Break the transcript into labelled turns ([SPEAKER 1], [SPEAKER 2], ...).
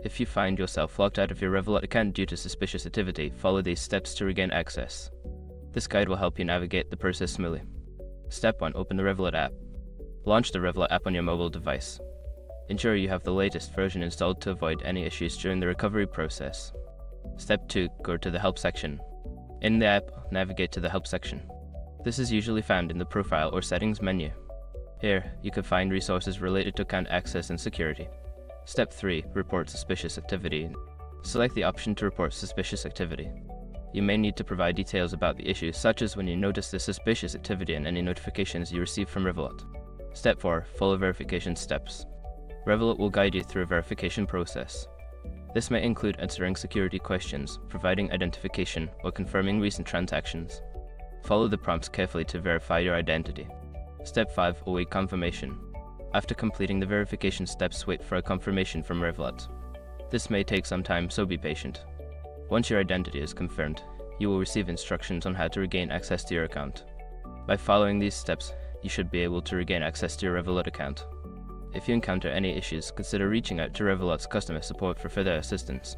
[SPEAKER 1] If you find yourself locked out of your Revolut account due to suspicious activity, follow these steps to regain access. This guide will help you navigate the process smoothly. Step 1. Open the Revolut app. Launch the Revolut app on your mobile device. Ensure you have the latest version installed to avoid any issues during the recovery process. Step 2. Go to the Help section. In the app, navigate to the Help section. This is usually found in the Profile or Settings menu. Here, you can find resources related to account access and security. Step 3. Report suspicious activity. Select the option to report suspicious activity. You may need to provide details about the issue, such as when you notice the suspicious activity and any notifications you receive from Revolut. Step 4. Follow verification steps. Revolut will guide you through a verification process. This may include answering security questions, providing identification, or confirming recent transactions. Follow the prompts carefully to verify your identity. Step 5. Await confirmation. After completing the verification steps, wait for a confirmation from Revolut. This may take some time, so be patient. Once your identity is confirmed, you will receive instructions on how to regain access to your account. By following these steps, you should be able to regain access to your Revolut account. If you encounter any issues, consider reaching out to Revolut's customer support for further assistance.